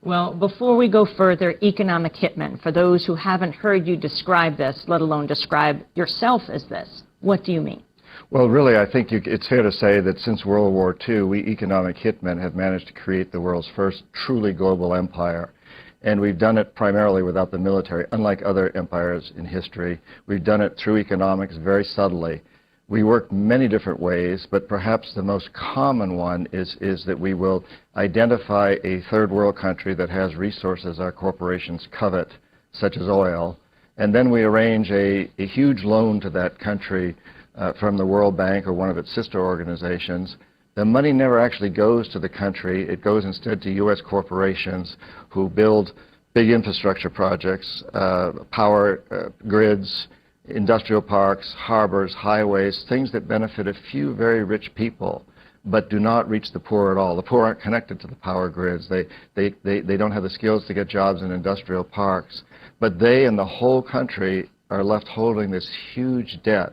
Well, before we go further, economic hitmen, for those who haven't heard you describe this, let alone describe yourself as this, what do you mean? Well, really, I think it's fair to say that since World War II, we economic hitmen have managed to create the world's first truly global empire. And we've done it primarily without the military, unlike other empires in history. We've done it through economics very subtly. We work many different ways, but perhaps the most common one is that we will identify a third world country that has resources our corporations covet, such as oil, and then we arrange a huge loan to that country from the World Bank or one of its sister organizations. The money never actually goes to the country. It goes instead to U.S. corporations who build big infrastructure projects, power grids, industrial parks, harbors, highways, things that benefit a few very rich people but do not reach the poor at all. The poor aren't connected to the power grids. They don't have the skills to get jobs in industrial parks. But they and the whole country are left holding this huge debt.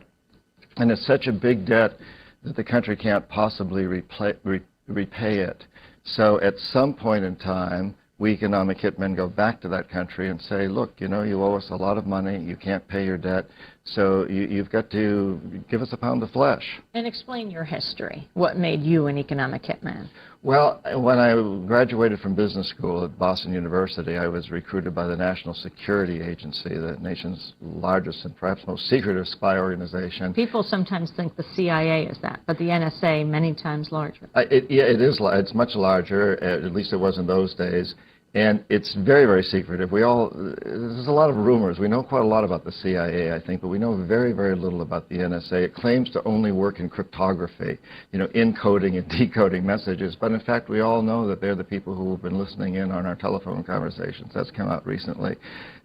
And it's such a big debt that the country can't possibly repay it. So at some point in time, we economic hitmen go back to that country and say, look, you know, you owe us a lot of money, you can't pay your debt, so you've got to give us a pound of flesh. And explain your history. What made you an economic hitman? Well, when I graduated from business school at Boston University, I was recruited by the National Security Agency, the nation's largest and perhaps most secretive spy organization. People sometimes think the CIA is that, but the NSA many times larger. Yeah, it is. It's much larger, at least it was in those days. And it's very, very secretive. There's a lot of rumors. We know quite a lot about the CIA, I think, but we know very, very little about the NSA. It claims to only work in cryptography, you know, encoding and decoding messages. But in fact, we all know that they're the people who have been listening in on our telephone conversations. That's come out recently.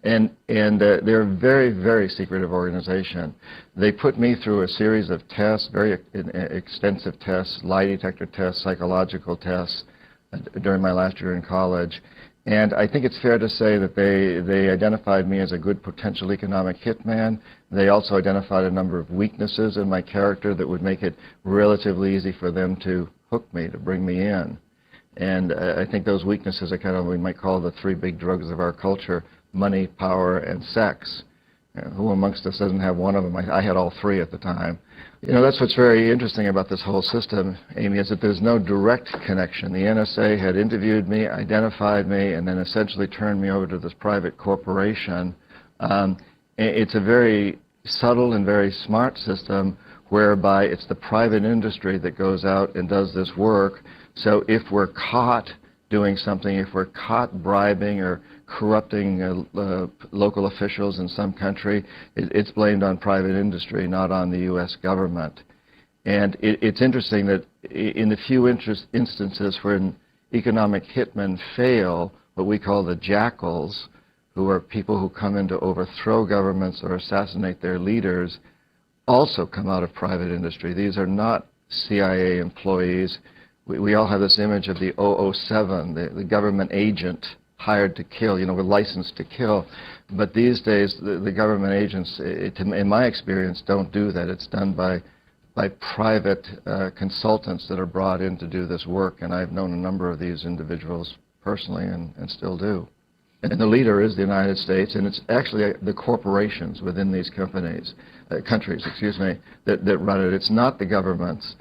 And they're a very, very secretive organization. They put me through a series of tests, very extensive tests, lie detector tests, psychological tests during my last year in college. And I think it's fair to say that they identified me as a good potential economic hitman. They also identified a number of weaknesses in my character that would make it relatively easy for them to hook me, to bring me in. And I think those weaknesses are kind of what we might call the three big drugs of our culture: money, power, and sex. Who amongst us doesn't have one of them? I had all three at the time. You know, that's what's very interesting about this whole system, Amy, is that there's no direct connection. The NSA had interviewed me, identified me, and then essentially turned me over to this private corporation. It's a very subtle and very smart system whereby it's the private industry that goes out and does this work. So if we're caught doing something, if we're caught bribing or corrupting local officials in some country, it's blamed on private industry, not on the U.S. government. And it's interesting that in the few instances when economic hitmen fail, what we call the jackals, who are people who come in to overthrow governments or assassinate their leaders, also come out of private industry. These are not CIA employees. We all have this image of the 007, the government agent hired to kill, you know, with license to kill. But these days, the government agents, in my experience, don't do that. It's done by private consultants that are brought in to do this work. And I've known a number of these individuals personally and still do. And the leader is the United States, and it's actually the corporations within these countries, that run it. It's not the governments,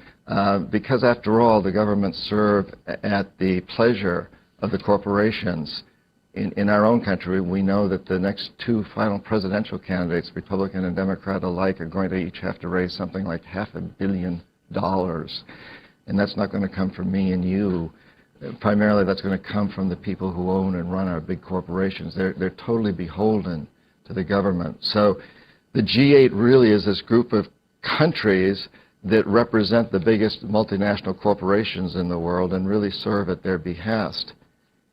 because after all, the governments serve at the pleasure of the corporations. In our own country, we know that the next two final presidential candidates, Republican and Democrat alike, are going to each have to raise something like $500 million. And that's not going to come from me and you. Primarily, that's going to come from the people who own and run our big corporations. They're totally beholden to the government. So the G8 really is this group of countries that represent the biggest multinational corporations in the world and really serve at their behest.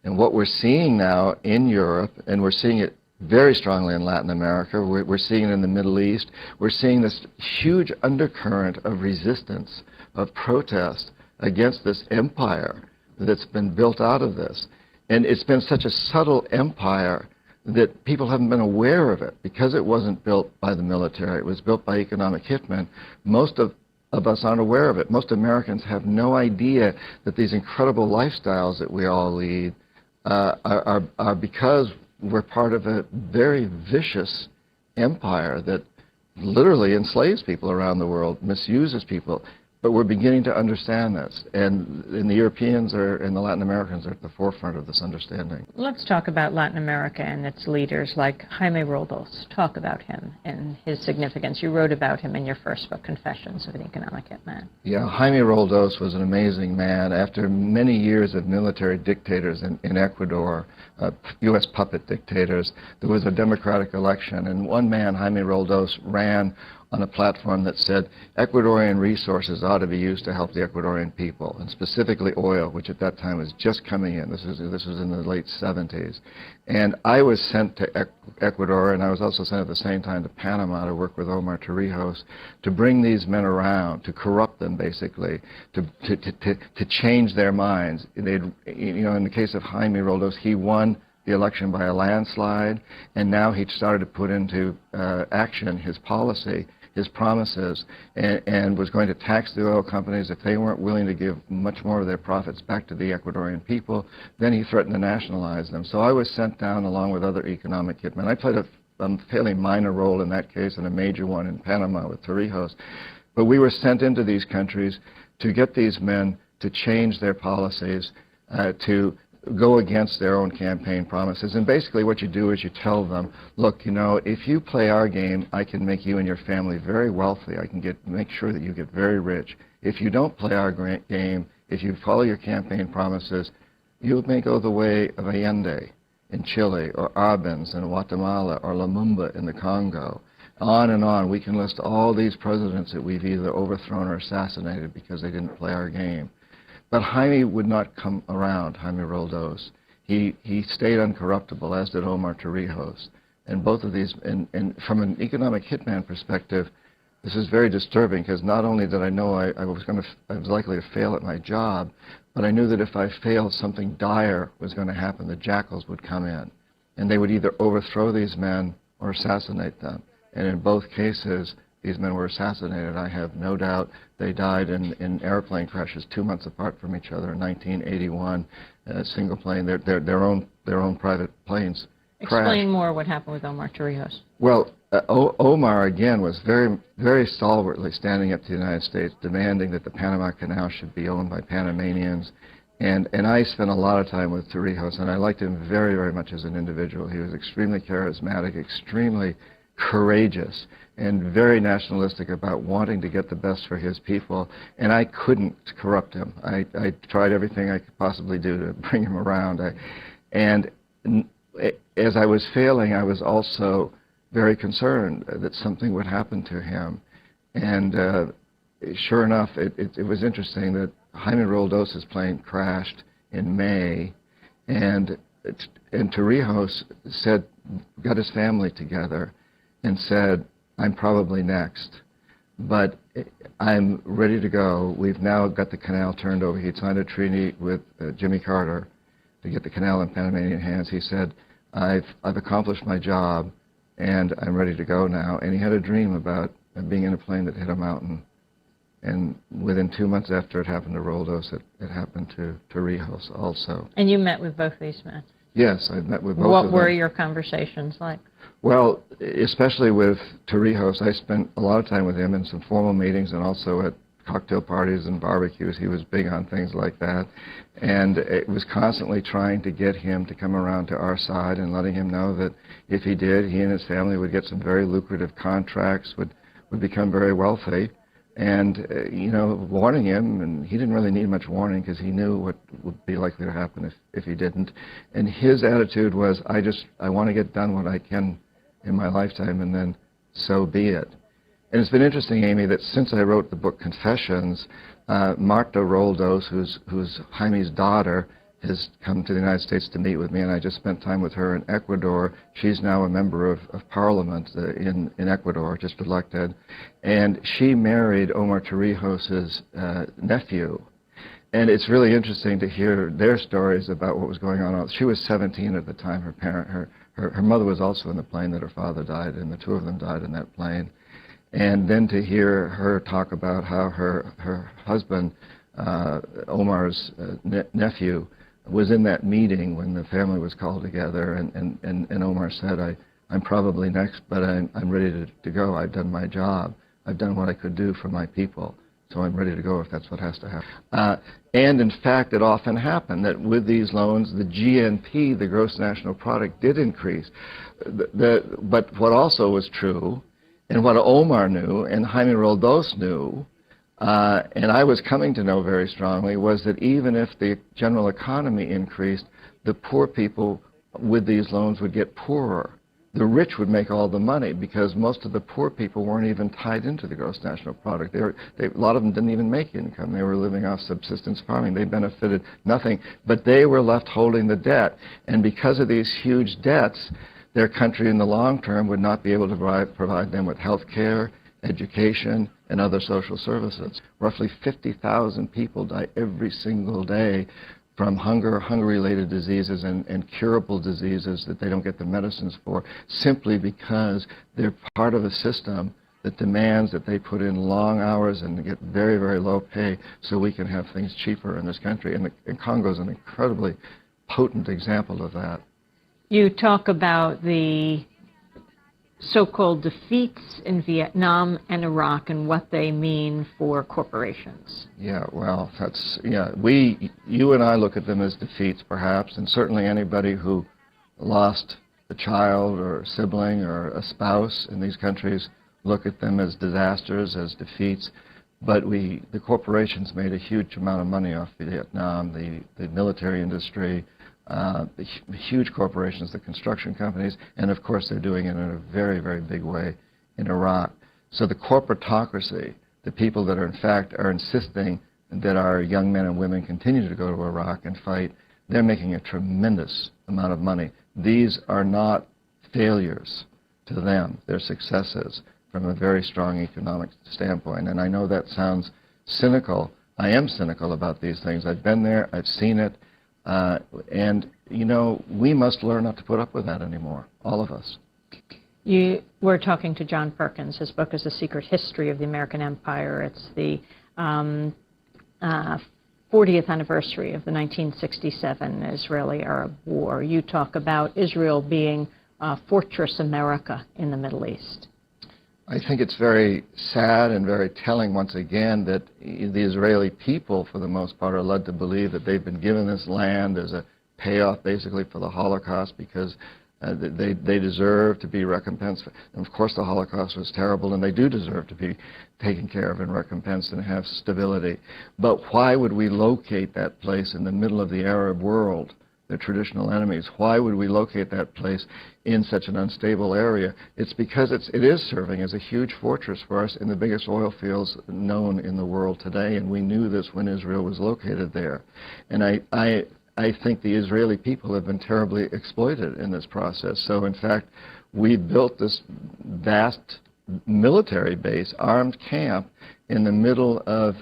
And what we're seeing now in Europe, and we're seeing it very strongly in Latin America, we're seeing it in the Middle East, we're seeing this huge undercurrent of resistance, of protest against this empire that's been built out of this. And it's been such a subtle empire that people haven't been aware of it because it wasn't built by the military. It was built by economic hitmen. Most of us aren't aware of it. Most Americans have no idea that these incredible lifestyles that we all lead are because we're part of a very vicious empire that literally enslaves people around the world, misuses people. But we're beginning to understand this, and the Europeans and the Latin Americans are at the forefront of this understanding. Let's talk about Latin America and its leaders like Jaime Roldos. Talk about him and his significance. You wrote about him in your first book, Confessions of an Economic Hitman. Yeah, Jaime Roldos was an amazing man. After many years of military dictators in Ecuador, U.S. puppet dictators, there was a democratic election, and one man, Jaime Roldos, ran on a platform that said Ecuadorian resources ought to be used to help the Ecuadorian people, and specifically oil, which at that time was just coming in. This was in the late 70s. And I was sent to Ecuador, and I was also sent at the same time to Panama to work with Omar Torrijos to bring these men around, to corrupt them basically, to change their minds. They'd, you know, in the case of Jaime Roldos, he won the election by a landslide, and now he started to put into action his policy, his promises, and was going to tax the oil companies if they weren't willing to give much more of their profits back to the Ecuadorian people. Then he threatened to nationalize them. So I was sent down along with other economic hitmen. I played a fairly minor role in that case and a major one in Panama with Torrijos. But we were sent into these countries to get these men to change their policies, to go against their own campaign promises. And basically what you do is you tell them, look, you know, if you play our game, I can make you and your family very wealthy. I can make sure that you get very rich. If you don't play our game, if you follow your campaign promises, you may go the way of Allende in Chile, or Arbenz in Guatemala, or Lumumba in the Congo. On and on. We can list all these presidents that we've either overthrown or assassinated because they didn't play our game. But Jaime would not come around, Jaime Roldos. He stayed uncorruptible, as did Omar Torrijos. And both of these, and from an economic hitman perspective, this is very disturbing, because not only did I know I was likely to fail at my job, but I knew that if I failed, something dire was going to happen. The jackals would come in, and they would either overthrow these men or assassinate them. And in both cases, these men were assassinated. I have no doubt they died in airplane crashes 2 months apart from each other in 1981. A single plane, their own private planes crashed. Explain more what happened with Omar Torrijos. Well, Omar again was very, very stalwartly standing up to the United States, demanding that the Panama Canal should be owned by Panamanians. And I spent a lot of time with Torrijos, and I liked him very, very much as an individual. He was extremely charismatic, extremely courageous, and very nationalistic about wanting to get the best for his people, and I couldn't corrupt him. I tried everything I could possibly do to bring him around. And as I was failing, I was also very concerned that something would happen to him. And sure enough, it was interesting that Jaime Roldos' plane crashed in May, and Torrijos got his family together and said, I'm probably next, but I'm ready to go. We've now got the canal turned over. He'd signed a treaty with Jimmy Carter to get the canal in Panamanian hands. He said, I've accomplished my job, and I'm ready to go now. And he had a dream about being in a plane that hit a mountain. And within 2 months after it happened to Roldos, it happened to Torrijos also. And you met with both these men? Yes, I met with both of them. What were your conversations like? Well, especially with Torrijos, I spent a lot of time with him in some formal meetings and also at cocktail parties and barbecues. He was big on things like that. And it was constantly trying to get him to come around to our side and letting him know that if he did, he and his family would get some very lucrative contracts, would become very wealthy. And, you know, warning him, and he didn't really need much warning because he knew what would be likely to happen if he didn't. And his attitude was, I want to get done what I can in my lifetime, and then so be it. And it's been interesting, Amy, that since I wrote the book Confessions, Marta Roldos, who's Jaime's daughter, has come to the United States to meet with me, and I just spent time with her in Ecuador. She's now a member of Parliament in Ecuador, just elected, and she married Omar Torrijos' nephew. And it's really interesting to hear their stories about what was going on. She was 17 at the time. Her mother was also in the plane that her father died in. The two of them died in that plane. And then to hear her talk about how her husband, Omar's nephew, was in that meeting when the family was called together, and Omar said, I'm probably next, but I'm ready to go. I've done my job. I've done what I could do for my people, so I'm ready to go if that's what has to happen. And in fact, it often happened that with these loans, the GNP, the gross national product, did increase. But what also was true, and what Omar knew, and Jaime Roldos knew, and I was coming to know very strongly, was that even if the general economy increased, the poor people with these loans would get poorer. The rich would make all the money because most of the poor people weren't even tied into the gross national product. A lot of them didn't even make income. They were living off subsistence farming. They benefited nothing, but they were left holding the debt. And because of these huge debts, their country in the long term would not be able to provide them with health care, education, and other social services. Roughly 50,000 people die every single day from hunger-related diseases and curable diseases that they don't get the medicines for, simply because they're part of a system that demands that they put in long hours and get very, very low pay so we can have things cheaper in this country. And Congo is an incredibly potent example of that. You talk about the so-called defeats in Vietnam and Iraq and what they mean for corporations. Yeah, well, you and I look at them as defeats, perhaps, and certainly anybody who lost a child or a sibling or a spouse in these countries look at them as disasters, as defeats. But the corporations made a huge amount of money off Vietnam, the military industry, the huge corporations, the construction companies, and of course they're doing it in a very, very big way in Iraq. So the corporatocracy, the people that in fact are insisting that our young men and women continue to go to Iraq and fight, they're making a tremendous amount of money. These are not failures to them. They're successes from a very strong economic standpoint. And I know that sounds cynical. I am cynical about these things. I've been there. I've seen it. And, you know, we must learn not to put up with that anymore, all of us. You were talking to John Perkins. His book is The Secret History of the American Empire. It's the 40th anniversary of the 1967 Israeli-Arab War. You talk about Israel being Fortress America in the Middle East. I think it's very sad and very telling once again that the Israeli people, for the most part, are led to believe that they've been given this land as a payoff basically for the Holocaust because they deserve to be recompensed. And of course the Holocaust was terrible and they do deserve to be taken care of and recompensed and have stability. But why would we locate that place in the middle of the Arab world, their traditional enemies? Why would we locate that place in such an unstable area? It's because it is serving as a huge fortress for us in the biggest oil fields known in the world today, and we knew this when Israel was located there. And I think the Israeli people have been terribly exploited in this process. So in fact, we built this vast military base, armed camp, in the middle of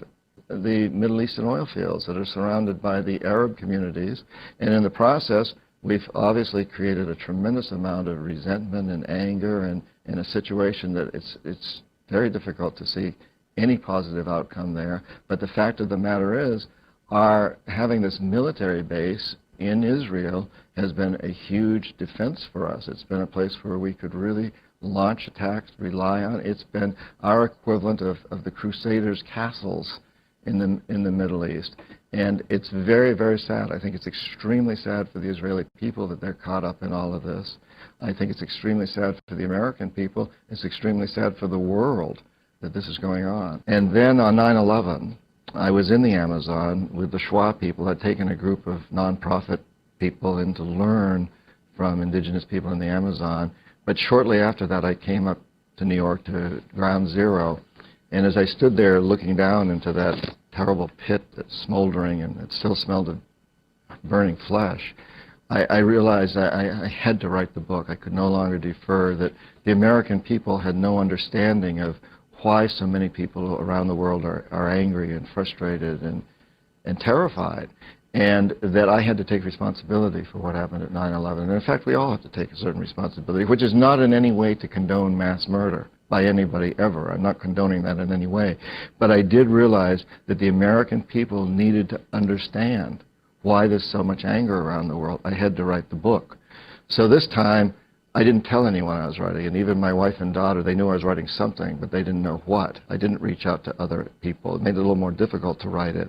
the Middle Eastern oil fields that are surrounded by the Arab communities, and in the process we've obviously created a tremendous amount of resentment and anger, and in a situation that it's very difficult to see any positive outcome there. But the fact of the matter is, having this military base in Israel has been a huge defense for us. It's been a place where we could really launch attacks, rely on. It's been our equivalent of the Crusaders' castles in the Middle East. And it's very, very sad. I think it's extremely sad for the Israeli people that they're caught up in all of this. I think it's extremely sad for the American people. It's extremely sad for the world that this is going on. And then on 9/11, I was in the Amazon with the Shwa people. I'd taken a group of nonprofit people in to learn from indigenous people in the Amazon. But shortly after that, I came up to New York to Ground Zero. And as I stood there looking down into that terrible pit that's smoldering and it still smelled of burning flesh, I realized I had to write the book. I could no longer defer, that the American people had no understanding of why so many people around the world are angry and frustrated and terrified, and that I had to take responsibility for what happened at 9/11. And in fact, we all have to take a certain responsibility, which is not in any way to condone mass murder by anybody ever. I'm not condoning that in any way. But I did realize that the American people needed to understand why there's so much anger around the world, I had to write the book. So this time, I didn't tell anyone I was writing, and even my wife and daughter, they knew I was writing something, but they didn't know what. I didn't reach out to other people. It made it a little more difficult to write it.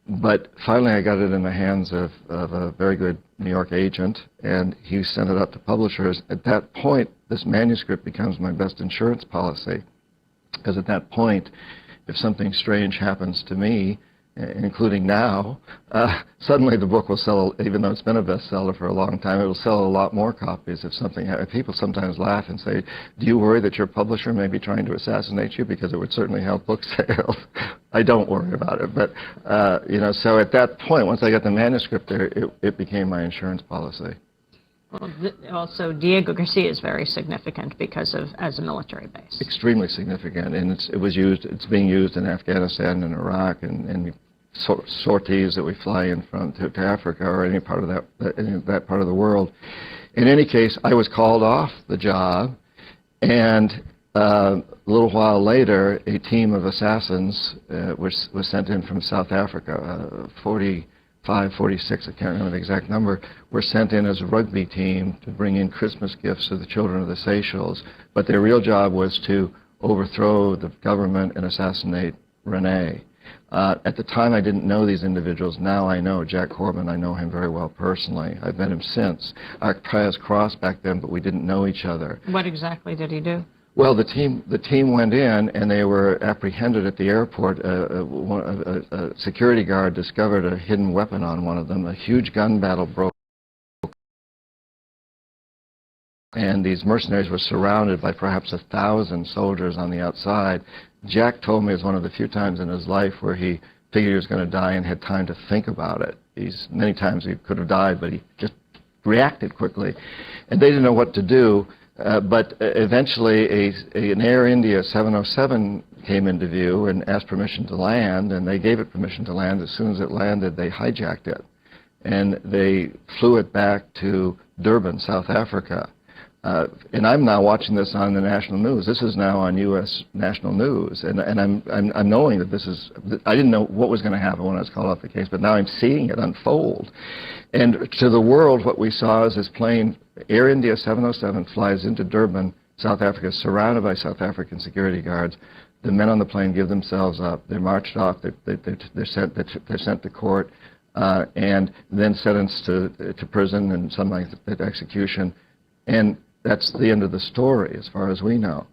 But finally, I got it in the hands of a very good New York agent, and he sent it out to publishers. At that point, this manuscript becomes my best insurance policy, because at that point, if something strange happens to me, including now, suddenly the book will sell, even though it's been a bestseller for a long time, it will sell a lot more copies if something happens. People sometimes laugh and say, do you worry that your publisher may be trying to assassinate you? Because it would certainly help book sales. I don't worry about it. But, so at that point, once I got the manuscript there, it became my insurance policy. Well, also, Diego Garcia is very significant because of as a military base. Extremely significant, and it's being used in Afghanistan and Iraq and sorties that we fly in from to Africa or any part of that part of the world. In any case, I was called off the job, and a little while later, a team of assassins was sent in from South Africa, 45, 46, I can't remember the exact number, were sent in as a rugby team to bring in Christmas gifts to the children of the Seychelles. But their real job was to overthrow the government and assassinate Rene. At the time, I didn't know these individuals. Now I know Jack Corbin. I know him very well personally. I've met him since. Our paths crossed back then, but we didn't know each other. What exactly did he do? Well, the team went in, and they were apprehended at the airport. A security guard discovered a hidden weapon on one of them. A huge gun battle broke, and these mercenaries were surrounded by perhaps 1,000 soldiers on the outside. Jack told me it was one of the few times in his life where he figured he was going to die and had time to think about it. Many times he could have died, but he just reacted quickly. And they didn't know what to do. But eventually an Air India 707 came into view and asked permission to land, and they gave it permission to land. As soon as it landed, they hijacked it. And they flew it back to Durban, South Africa. And I'm now watching this on the national news. This is now on U.S. national news, and I'm knowing that this is. I didn't know what was going to happen when I was called off the case, but now I'm seeing it unfold. And to the world, what we saw is this plane, Air India 707, flies into Durban, South Africa, surrounded by South African security guards. The men on the plane give themselves up. They're marched off. They're sent to court, and then sentenced to prison and some like execution. And that's the end of the story, as far as we know.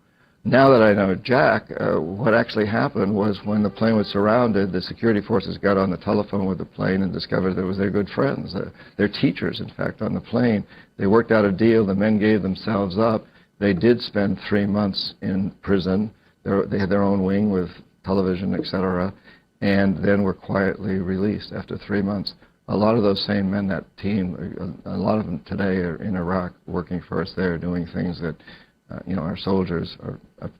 Now that I know Jack, what actually happened was when the plane was surrounded, the security forces got on the telephone with the plane and discovered there was their good friends, their teachers, in fact, on the plane. They worked out a deal. The men gave themselves up. They did spend 3 months in prison. They had their own wing with television, etc., and then were quietly released after 3 months. A lot of those same men, that team, a lot of them today are in Iraq working for us there, doing things that, our soldiers are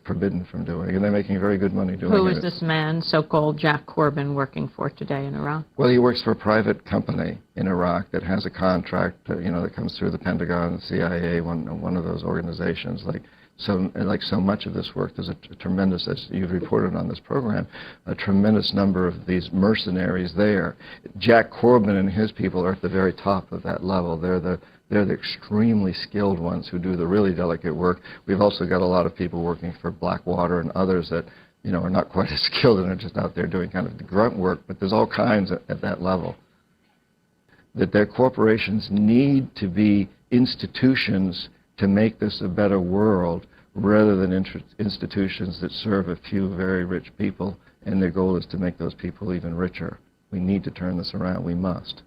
forbidden from doing, and they're making very good money doing it. Who is this man, so-called Jack Corbin, working for today in Iraq? Well, he works for a private company in Iraq that has a contract, that comes through the Pentagon, the CIA, one of those organizations. Like so much of this work, there's a tremendous, as you've reported on this program, a tremendous number of these mercenaries there. Jack Corbin and his people are at the very top of that level. They're the extremely skilled ones who do the really delicate work. We've also got a lot of people working for Blackwater and others that, are not quite as skilled and are just out there doing kind of the grunt work, but there's all kinds at that level. That their corporations need to be institutions to make this a better world rather than institutions that serve a few very rich people, and their goal is to make those people even richer. We need to turn this around. We must.